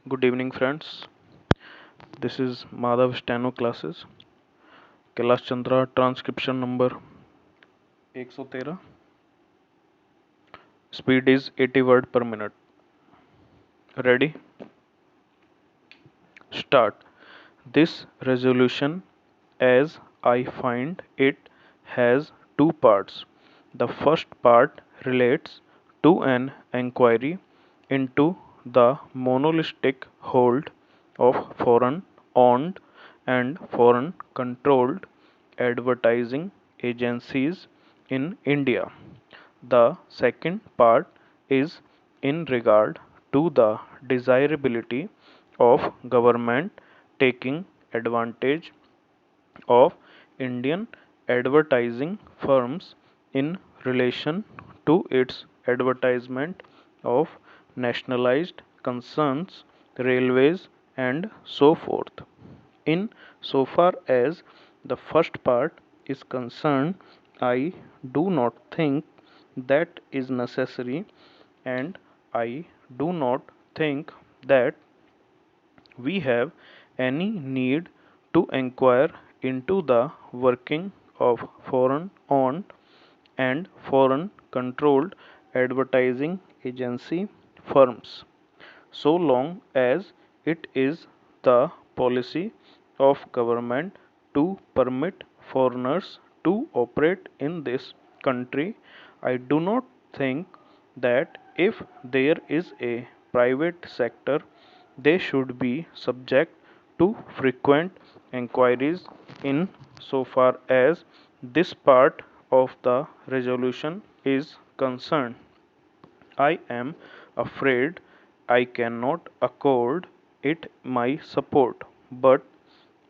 Good evening, friends. This is Madhav Steno classes. Kailash Chandra transcription number 113. Speed is 80 word per minute. Ready? Start. This resolution, as I find it, has two parts. The first part relates to an inquiry into the monopolistic hold of foreign owned and foreign controlled advertising agencies in India. The second part is in regard to the desirability of government taking advantage of Indian advertising firms in relation to its advertisement of nationalized concerns, railways, and so forth. In so far as the first part is concerned, I do not think that is necessary, and I do not think that we have any need to inquire into the working of foreign owned and foreign controlled advertising agency firms, so long as it is the policy of government to permit foreigners to operate in this country. I do not think that if there is a private sector, they should be subject to frequent inquiries in so far as this part of the resolution is concerned. I am afraid I cannot accord it my support, but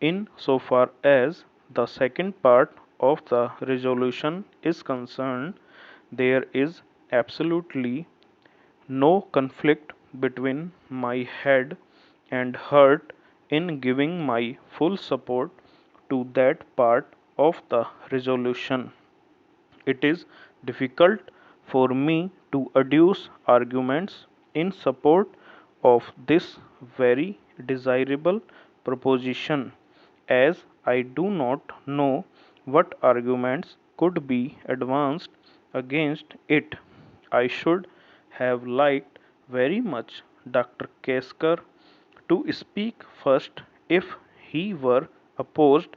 in so far as the second part of the resolution is concerned, there is absolutely no conflict between my head and heart in giving my full support to that part of the resolution. It is difficult for me to adduce arguments in support of this very desirable proposition, as I do not know what arguments could be advanced against it. I should have liked very much Dr. Kesker to speak first if he were opposed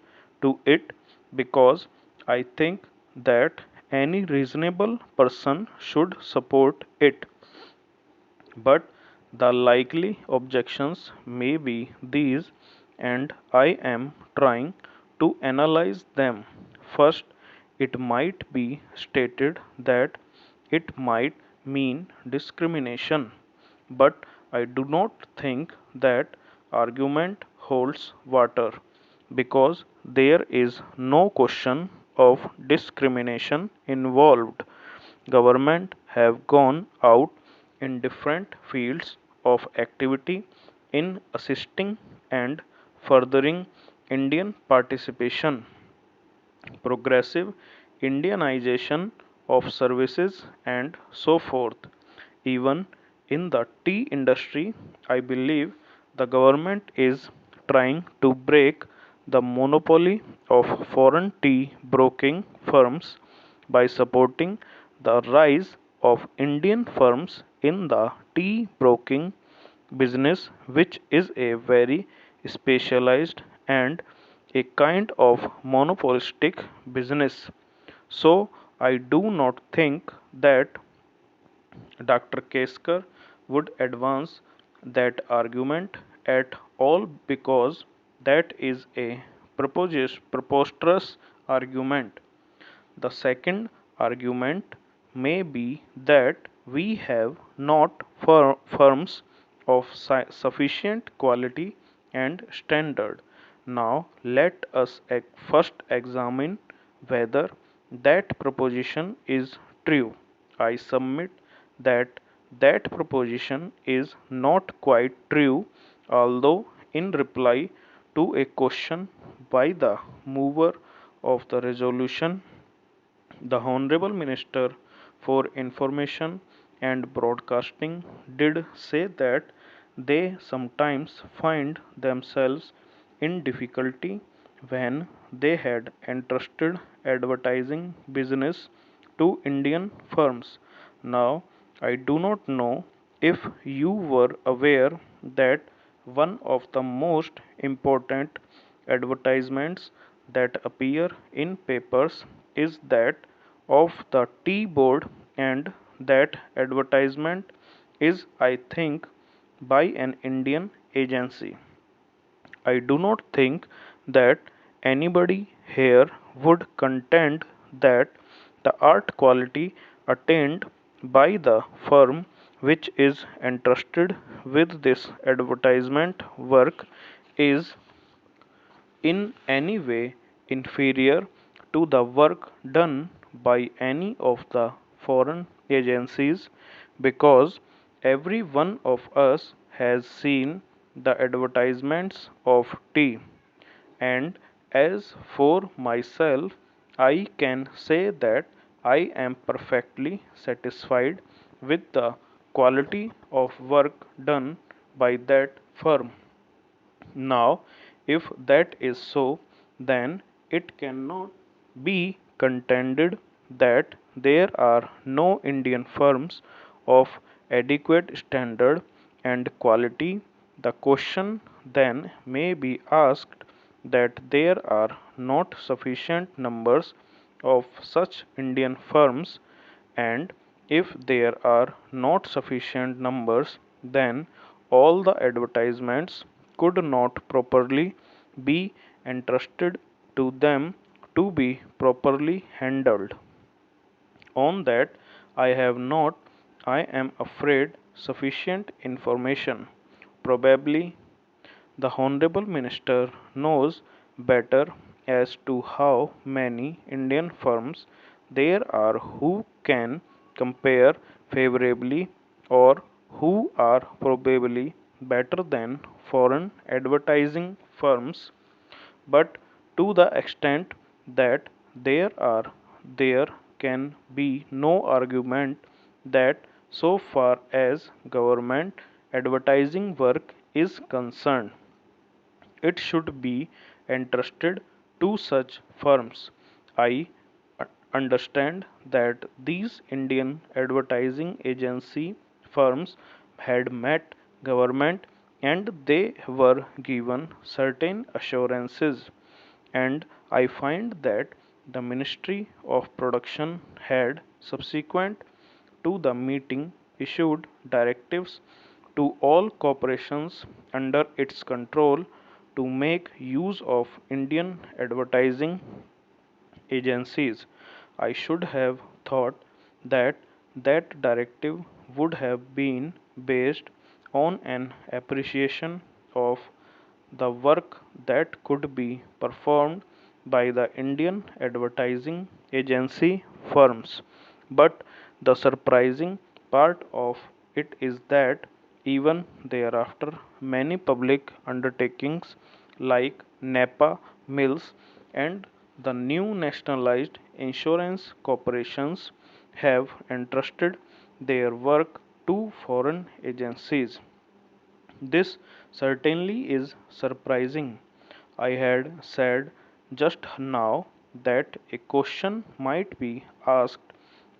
to it, because I think that any reasonable person should support it. But the likely objections may be these, and I am trying to analyze them. First, it might be stated that it might mean discrimination, but I do not think that argument holds water, because there is no question of discrimination involved. Government have gone out in different fields of activity in assisting and furthering Indian participation, progressive Indianization of services, and so forth. Even in the tea industry, I believe the government is trying to break the monopoly of foreign tea broking firms by supporting the rise of Indian firms in the tea broking business, which is a very specialized and a kind of monopolistic business. So, I do not think that Dr. Kesker would advance that argument at all, because that is a preposterous argument. The second argument may be that we have not firms of sufficient quality and standard. Now, let us first examine whether that proposition is true. I submit that that proposition is not quite true, although in reply to a question by the mover of the resolution, the Honorable Minister for Information and Broadcasting did say that they sometimes find themselves in difficulty when they had entrusted advertising business to Indian firms. Now, I do not know if you were aware that one of the most important advertisements that appear in papers is that of the tea board, and that advertisement is, I think, by an Indian agency. I do not think that anybody here would contend that the art quality attained by the firm which is entrusted with this advertisement work is in any way inferior to the work done by any of the foreign agencies, because every one of us has seen the advertisements of tea. And as for myself, I can say that I am perfectly satisfied with the quality of work done by that firm. Now, if that is so, then it cannot be contended that there are no Indian firms of adequate standard and quality. The question then may be asked that there are not sufficient numbers of such Indian firms, and if there are not sufficient numbers, then all the advertisements could not properly be entrusted to them to be properly handled. On that, I have not, I am afraid, sufficient information. Probably the Honorable Minister knows better as to how many Indian firms there are who can compare favorably, or who are probably better than foreign advertising firms, but to the extent that there can be no argument that so far as government advertising work is concerned, it should be entrusted to such firms. I understand that these Indian advertising agency firms had met government and they were given certain assurances, and I find that the Ministry of Production had, subsequent to the meeting, issued directives to all corporations under its control to make use of Indian advertising agencies. I should have thought that that directive would have been based on an appreciation of the work that could be performed by the Indian advertising agency firms. But the surprising part of it is that even thereafter, many public undertakings like NEPA Mills and the new nationalized insurance corporations have entrusted their work to foreign agencies. This certainly is surprising. I had said just now that a question might be asked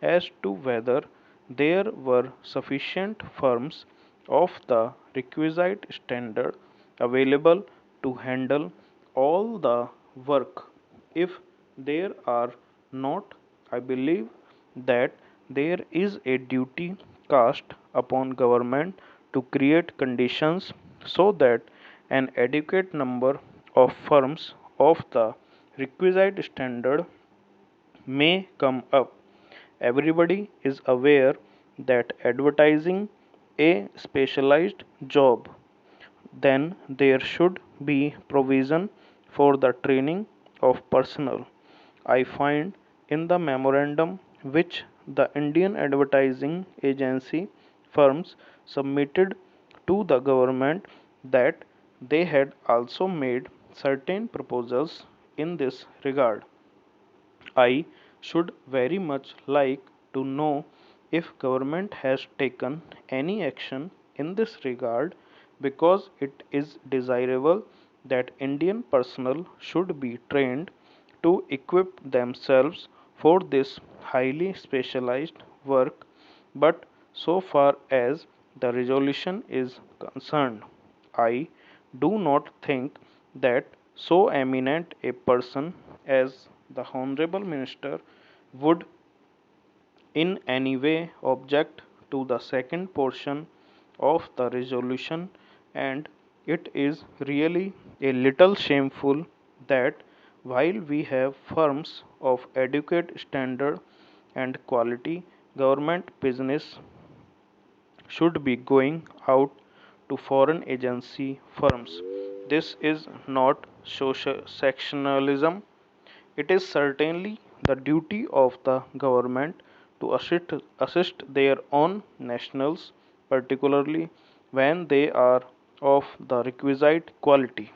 as to whether there were sufficient firms of the requisite standard available to handle all the work. If there are not, I believe that there is a duty cast upon government to create conditions so that an adequate number of firms of the requisite standard may come up. Everybody is aware that advertising a specialized job, then there should be provision for the training of personnel. I find in the memorandum which the Indian advertising agency firms submitted to the government that they had also made certain proposals in this regard. I should very much like to know if government has taken any action in this regard, because it is desirable that Indian personnel should be trained to equip themselves for this highly specialized work, but so far as the resolution is concerned, I do not think that so eminent a person as the Honorable Minister would in any way object to the second portion of the resolution, and it is really a little shameful that while we have firms of adequate standard and quality, government business should be going out to foreign agency firms. This is not social sectionalism. It is certainly the duty of the government to assist their own nationals, particularly when they are of the requisite quality.